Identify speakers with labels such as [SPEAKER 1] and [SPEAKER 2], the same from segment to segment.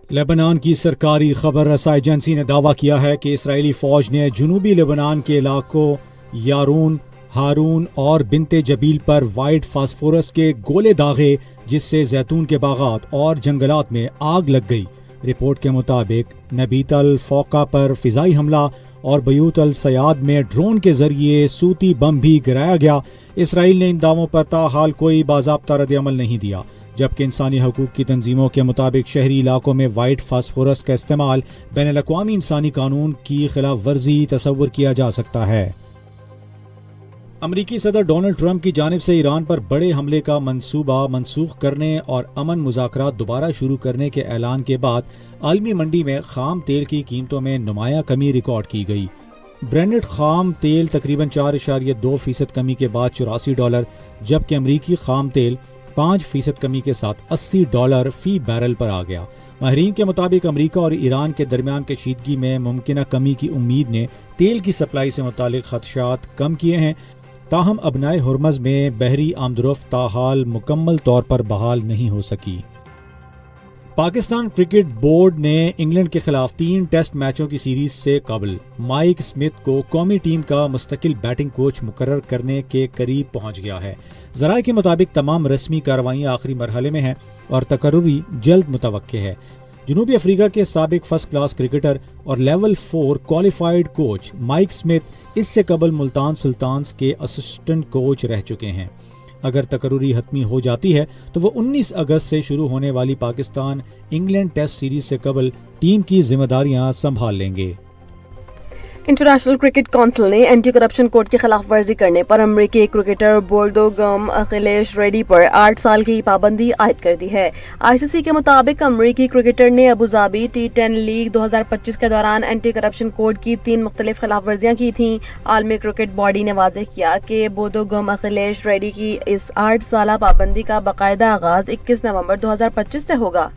[SPEAKER 1] لبنان کی سرکاری خبر رساں ایجنسی نے دعویٰ کیا ہے کہ اسرائیلی فوج نے جنوبی لبنان کے علاقوں یارون، ہارون اور بنت جبیل پر وائٹ فاسفورس کے گولے داغے، جس سے زیتون کے باغات اور جنگلات میں آگ لگ گئی۔ رپورٹ کے مطابق نبیت الفوقا پر فضائی حملہ اور بیوت السیاد میں ڈرون کے ذریعے صوتی بم بھی گرایا گیا۔ اسرائیل نے ان دعووں پر تاحال کوئی باضابطہ رد عمل نہیں دیا، جبکہ انسانی حقوق کی تنظیموں کے مطابق شہری علاقوں میں وائٹ فاسفورس کا استعمال بین الاقوامی انسانی قانون کی خلاف ورزی تصور کیا جا سکتا ہے۔ امریکی صدر ڈونلڈ ٹرمپ کی جانب سے ایران پر بڑے حملے کا منصوبہ منسوخ کرنے اور امن مذاکرات دوبارہ شروع کرنے کے اعلان کے بعد عالمی منڈی میں خام تیل کی قیمتوں میں نمایاں کمی ریکارڈ کی گئی۔ برینڈ خام تیل تقریباً 4.2% کمی کے بعد $84، جبکہ امریکی خام تیل 5% کمی کے ساتھ $80 فی بیرل پر آ گیا۔ ماہرین کے مطابق امریکہ اور ایران کے درمیان کشیدگی میں ممکنہ کمی کی امید نے تیل کی سپلائی سے متعلق خدشات کم کیے ہیں، تاہم ابنائے ہرمز میں بحری آمدورفت تاحال مکمل طور پر بحال نہیں ہو سکی۔ پاکستان کرکٹ بورڈ نے انگلینڈ کے خلاف 3 ٹیسٹ میچوں کی سیریز سے قبل مائک اسمتھ کو قومی ٹیم کا مستقل بیٹنگ کوچ مقرر کرنے کے قریب پہنچ گیا ہے۔ ذرائع کے مطابق تمام رسمی کارروائیاں آخری مرحلے میں ہیں اور تقرری جلد متوقع ہے۔ جنوبی افریقہ کے سابق فرسٹ کلاس کرکٹر اور level 4 qualified coach Mike Smith اس سے قبل ملتان سلطانز کے اسسٹنٹ کوچ رہ چکے ہیں۔ اگر تقرری حتمی ہو جاتی ہے تو وہ 19 اگست سے شروع ہونے والی پاکستان انگلینڈ ٹیسٹ سیریز سے قبل ٹیم کی ذمہ داریاں سنبھال لیں گے۔
[SPEAKER 2] انٹرنیشنل کرکٹ کونسل نے اینٹی کرپشن کوڈ کی خلاف ورزی کرنے پر امریکی کرکٹر بوردوگم اخیلیش ریڈی پر 8 سال کی پابندی عائد کر دی ہے۔ آئی سی سی کے مطابق امریکی کرکٹر نے ابوظہبی T10 لیگ 2025 کے دوران اینٹی کرپشن کوڈ کی 3 مختلف خلاف ورزیاں کی تھیں۔ عالمی کرکٹ باڈی نے واضح کیا کہ بوردوگم اخیلیش ریڈی کی اس 8 سالہ پابندی کا باقاعدہ آغاز 21 نومبر 2025 سے ہوگا۔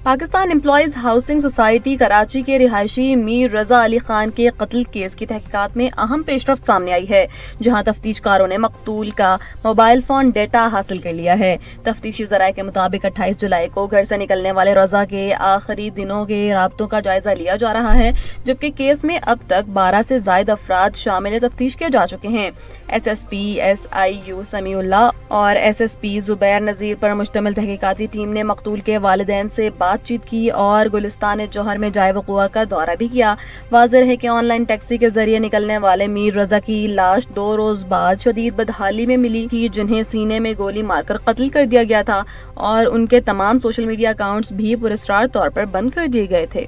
[SPEAKER 2] Pakistan employees housing society Karachi کے رہائشی میر رضا علی خان کے قتل کیس کی تحقیقات میں اہم پیش رفت سامنے آئی ہے، جہاں تفتیش کاروں نے مقتول کا موبائل فون ڈیٹا حاصل کر لیا ہے۔ تفتیشی ذرائع کے مطابق 28 جولائی کو گھر سے نکلنے والے رضا کے آخری دنوں کے رابطوں کا جائزہ لیا جا رہا ہے، جبکہ کیس میں اب تک 12 سے زائد افراد شامل تفتیش کیے جا چکے ہیں۔ ایس ایس پی SIU سمیع اللہ اور SSP زبیر نذیر پر مشتمل تحقیقاتی ٹیم نے مقتول کے والدین سے بات چیت کی اور گلستان جوہر میں جائے وقوع کا دورہ بھی کیا۔ واضح ہے کہ آن لائن ٹیکسی کے ذریعے نکلنے والے میر رضا کی لاش 2 روز بعد شدید بدحالی میں ملی تھی، جنہیں سینے میں گولی مار کر قتل کر دیا گیا تھا اور ان کے تمام سوشل میڈیا اکاؤنٹس بھی پراسرار طور پر بند کر دیے گئے تھے۔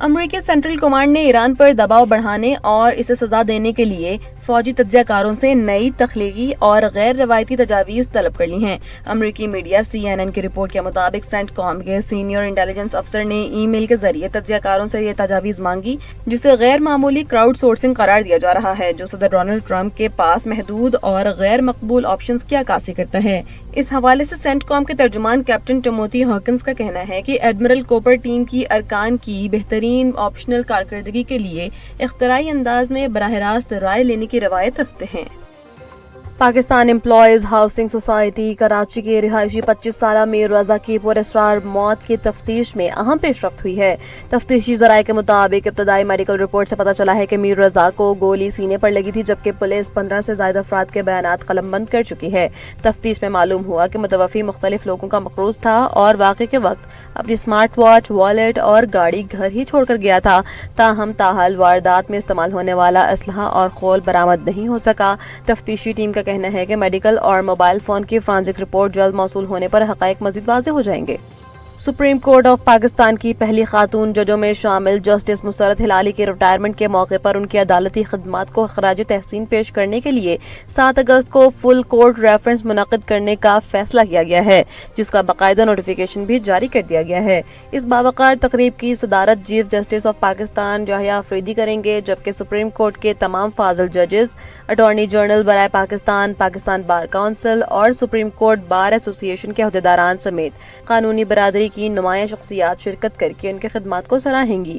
[SPEAKER 2] امریکی سینٹرل کمانڈ نے ایران پر دباؤ بڑھانے اور اسے سزا دینے کے لیے فوجی تجزیہ کاروں سے نئی تخلیقی اور غیر روایتی تجاویز طلب کر لی ہیں۔ امریکی میڈیا CNN کی رپورٹ کے مطابق سینٹ کام کے سینئر انٹیلیجنس افسر نے ای میل کے ذریعے تجزیہ کاروں سے یہ تجاویز مانگی، جسے غیر معمولی کراؤڈ سورسنگ قرار دیا جا رہا ہے، جو صدر ڈونلڈ ٹرمپ کے پاس محدود اور غیر مقبول آپشنز کی عکاسی کرتا ہے۔ اس حوالے سے سینٹ کام کے ترجمان کیپٹن ٹیموتھی ہاکنز کا کہنا ہے کہ ایڈمرل کوپر ٹیم کی ارکان کی بہترین آپشنل کارکردگی کے لیے اختراعی انداز میں براہ راست رائے لینے کی روایت رکھتے ہیں۔ Pakistan employees housing society Karachi کے رہائشی 25 سالہ میر رضا کی پراسرار موت کی تفتیش میں اہم پیش رفت ہوئی ہے۔ تفتیشی ذرائع کے مطابق ابتدائی میڈیکل رپورٹ سے پتہ چلا ہے کہ میر رضا کو گولی سینے پر لگی تھی، جبکہ پولیس 15 سے زائد افراد کے بیانات قلم بند کر چکی ہے۔ تفتیش میں معلوم ہوا کہ متوفی مختلف لوگوں کا مقروض تھا اور واقعے کے وقت اپنی اسمارٹ واچ، والیٹ اور گاڑی گھر ہی چھوڑ کر گیا تھا، تاہم تاحال واردات میں استعمال ہونے والا اسلحہ اور خول برآمد نہیں ہو سکا۔ تفتیشی ٹیم کا کہنا ہے کہ میڈیکل اور موبائل فون کی فرانزک رپورٹ جلد موصول ہونے پر حقائق مزید واضح ہو جائیں گے۔ سپریم کورٹ آف پاکستان کی پہلی خاتون ججوں میں شامل جسٹس مسرت ہلالی کے ریٹائرمنٹ کے موقع پر ان کی عدالتی خدمات کو خراج تحسین پیش کرنے کے لیے 7 اگست کو فل کورٹ ریفرنس منعقد کرنے کا فیصلہ کیا گیا ہے، جس کا باقاعدہ نوٹیفیکیشن بھی جاری کر دیا گیا ہے۔ اس باوقار تقریب کی صدارت چیف جسٹس آف پاکستان یحییٰ آفریدی کریں گے، جبکہ سپریم کورٹ کے تمام فاضل ججز، اٹارنی جنرل برائے پاکستان، پاکستان بار کونسل اور سپریم کورٹ بار ایسوسی ایشن کے عہدیداران سمیت قانونی برادری کی نمایاں شخصیات شرکت کر کے ان کی خدمات کو سراہیں گی۔